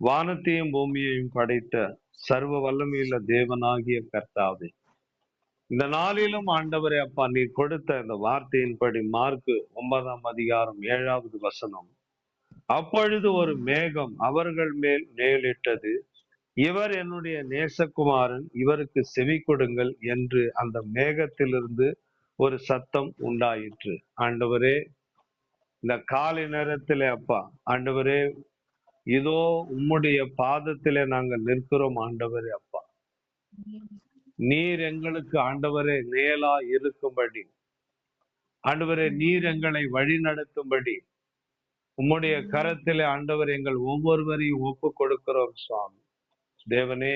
வானத்தையும் பூமியையும் படைத்த சர்வ வல்லமையுள்ள தேவனாகிய கர்த்தாவே, இந்த நாளிலும் ஆண்டவரே அப்பா, நீர் கொடுத்த இந்த வார்த்தையின்படி மார்க்கு 9:7 அப்பொழுது ஒரு மேகம் அவர்கள் மேல் நேரிட்டது. இவர் என்னுடைய நேசகுமாரன், இவருக்கு செவி கொடுங்கள் என்று அந்த மேகத்திலிருந்து ஒரு சத்தம் உண்டாயிற்று. ஆண்டவரே, இந்த காலை நேரத்திலே அப்பா, ஆண்டவரே, இதோ உம்முடைய பாதத்திலே நாங்கள் நிற்கிறோம். ஆண்டவரே அப்பா, நீர் எங்களுக்கு ஆண்டவரே நேலா இருக்கும்படி, ஆண்டவரே நீர் எங்களை வழி நடத்தும்படி உம்முடைய கரத்திலே ஆண்டவர் எங்கள் ஒவ்வொருவரையும் ஒப்பு கொடுக்கிறோம் சுவாமி. தேவனே,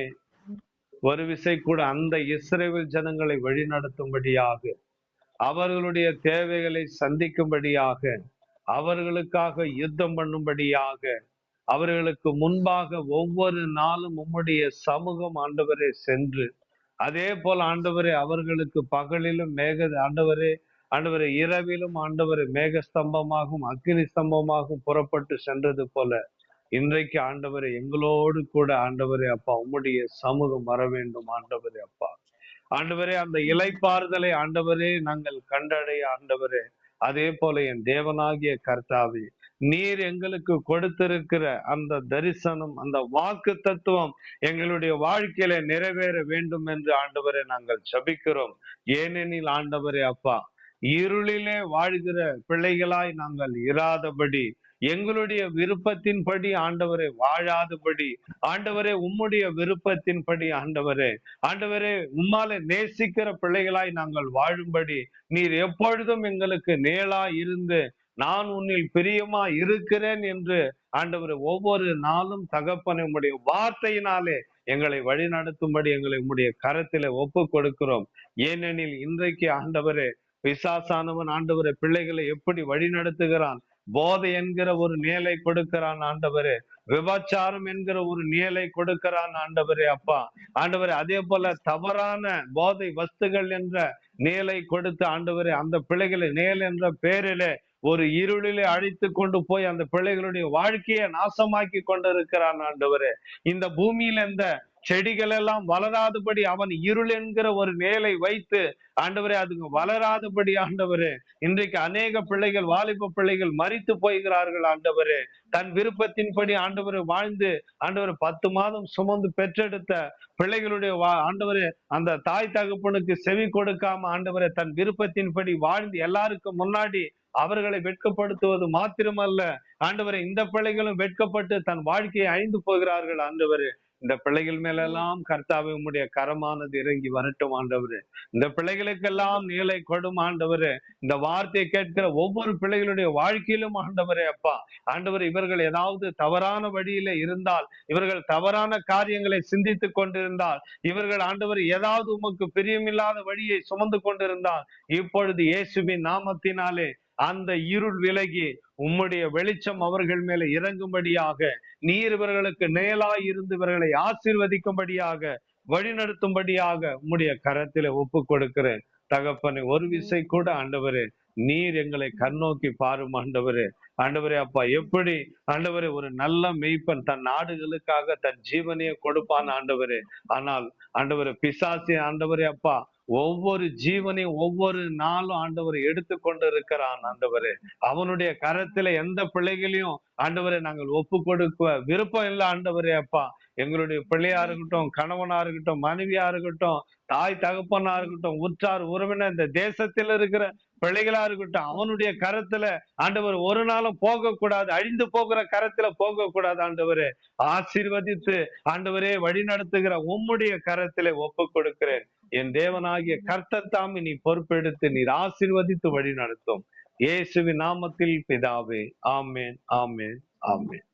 ஒரு விசை கூட அந்த இஸ்ரவேல் ஜனங்களை வழி நடத்தும்படியாக, அவர்களுடைய தேவைகளை சந்திக்கும்படியாக, அவர்களுக்காக யுத்தம் பண்ணும்படியாக, அவர்களுக்கு முன்பாக ஒவ்வொரு நாளும் உம்முடைய சமூகம் ஆண்டவரே சென்று, அதே போல ஆண்டவரே அவர்களுக்கு பகலிலும் ஆண்டவரே இரவிலும் ஆண்டவரே மேகஸ்தம்பமாகவும் அக்னி ஸ்தம்பமாகவும் புறப்பட்டு சென்றது போல, இன்றைக்கு ஆண்டவரே எங்களோடு கூட ஆண்டவரே அப்பா உம்முடைய சமூகம் வர வேண்டும். ஆண்டவரே அப்பா, ஆண்டவரே அந்த இளைப்பாறுதலை ஆண்டவரே நாங்கள் கண்டடைய ஆண்டவரே, அதே போல என் தேவனாகிய கர்த்தாவே, நீர் எங்களுக்கு கொடுத்திருக்கிற அந்த தரிசனம், அந்த வாக்கு தத்துவம் எங்களுடைய வாழ்க்கையில நிறைவேற வேண்டும் என்று ஆண்டவரே நாங்கள் ஜெபிக்கிறோம். ஏனெனில் ஆண்டவரே அப்பா, இருளிலே வாழ்கிற பிள்ளைகளாய் நாங்கள் இராதபடி, எங்களுடைய விருப்பத்தின்படி ஆண்டவரே வாழாதபடி, ஆண்டவரே உம்முடைய விருப்பத்தின்படி ஆண்டவரே உம்மாலே நேசிக்கிற பிள்ளைகளாய் நாங்கள் வாழும்படி நீர் எப்பொழுதும் எங்களுக்கு நேளா இருந்து, நான் உன்னில் பிரியமா இருக்கிறேன் என்று ஆண்டவரே ஒவ்வொரு நாளும் தகப்பனை உம்முடைய வார்த்தையினாலே எங்களை வழி நடத்தும்படி எங்களை உம்முடைய கரத்திலே ஒப்பு கொடுக்கிறோம். ஏனெனில் இன்றைக்கு ஆண்டவரே பிசாசானவன் ஆண்டவரே பிள்ளைகளை எப்படி வழி நடத்துகிறான்? போதை என்கிற ஒரு நிழலை கொடுக்கிறான் ஆண்டவரே, விபச்சாரம் என்கிற ஒரு நிழலை கொடுக்கிறான் ஆண்டவரே அப்பா. ஆண்டவரே அதே போல தவறான போதை வஸ்துகள் என்ற நிழலை கொடுத்து ஆண்டவரே அந்த பிள்ளைகளை நிழல் என்ற பெயரிலே ஒரு இருளிலே அழைத்து கொண்டு போய் அந்த பிள்ளைகளுடைய வாழ்க்கையை நாசமாக்கி கொண்டிருக்கிறான் ஆண்டவரே. இந்த பூமியில இந்த செடிகள் எல்லாம் வளராதபடி அவன் இருள் என்கிற ஒரு நிழலை வைத்து ஆண்டவரே அதுங்க வளராதபடி ஆண்டவரே, இன்றைக்கு அநேக பிள்ளைகள், வாலிப பிள்ளைகள் மரித்து போய்கிறார்கள் ஆண்டவரே. தன் விருப்பத்தின்படி ஆண்டவரை வாழ்ந்து ஆண்டவரை 10 மாதம் சுமந்து பெற்றெடுத்த பிள்ளைகளுடைய ஆண்டவரே அந்த தாய் தகப்பனுக்கு செவி கொடுக்காம ஆண்டவரை தன் விருப்பத்தின்படி வாழ்ந்து எல்லாருக்கும் முன்னாடி அவர்களை வெட்கப்படுத்துவது மாத்திரமல்ல ஆண்டவரே, இந்த பிள்ளைகளும் வெட்கப்பட்டு தன் வாழ்க்கையை அழிந்து போகிறார்கள் ஆண்டவரே. இந்த பிள்ளைகள் மேலெல்லாம் கர்த்தாவே உம்முடைய கரமானது இறங்கி வரட்டும் ஆண்டவரே. இந்த பிள்ளைகளுக்கெல்லாம் நீலை கொடும் ஆண்டவரே. இந்த வார்த்தையை கேட்கிற ஒவ்வொரு பிள்ளைகளுடைய வாழ்க்கையிலும் ஆண்டவரே அப்பா, ஆண்டவர் இவர்கள் ஏதாவது தவறான வழியில இருந்தால், இவர்கள் தவறான காரியங்களை சிந்தித்துக் கொண்டிருந்தால், இவர்கள் ஆண்டவர் ஏதாவது உமக்கு பிரியமில்லாத வழியை சுமந்து கொண்டிருந்தால், இப்பொழுது இயேசுவின் நாமத்தினாலே அந்த இருள் விலகி உம்முடைய வெளிச்சம் அவர்கள் மேல இறங்கும்படியாக, நீர் இவர்களுக்கு நேலாய் இருந்து இவர்களை ஆசீர்வதிக்கும்படியாக, வழிநடத்தும்படியாக உம்முடைய கரத்தில ஒப்பு கொடுக்கிறேன் தகப்பனே. ஒரு விசை கூட ஆண்டவரே நீர் எங்களை கண்ணோக்கி பாரும் ஆண்டவரே. ஆண்டவரே அப்பா, எப்படி ஆண்டவரே ஒரு நல்ல மெய்ப்பன் தன் நாடுகளுக்காக தன் ஜீவனையே கொடுப்பான் ஆண்டவரே. ஆனால் ஆண்டவரே பிசாசு ஆண்டவரே அப்பா ஒவ்வொரு ஜீவனையும் ஒவ்வொரு நாளும் ஆண்டவரை எடுத்து கொண்டு இருக்கிறான் ஆண்டவரே. அவனுடைய கரத்துல எந்த பிள்ளைகளையும் ஆண்டவரை நாங்கள் ஒப்பு கொடுக்க விருப்பம் இல்லை ஆண்டவரே அப்பா. எங்களுடைய பிள்ளையா இருக்கட்டும், கணவனா இருக்கட்டும், மனைவியா இருக்கட்டும், தாய் தகப்பனா இருக்கட்டும், உற்றார் உறவினர், இந்த தேசத்தில் இருக்கிற பிள்ளைகளா இருக்கட்டும், அவனுடைய கரத்துல ஆண்டவர் ஒரு நாளும் போக கூடாது, அழிந்து போகிற கரத்துல போக கூடாது ஆண்டவரே. ஆசீர்வதித்து ஆண்டவரே வழி நடத்துகிற உம்முடைய கரத்திலே ஒப்பு கொடுக்கிறேன். என் தேவனாகிய கர்த்தர் தாமே நீ பொறுப்பெடுத்து நீர் ஆசீர்வதித்து வழி நடத்தும். இயேசுவின் நாமத்தில் பிதாவே, ஆமென், ஆமென், ஆமென்.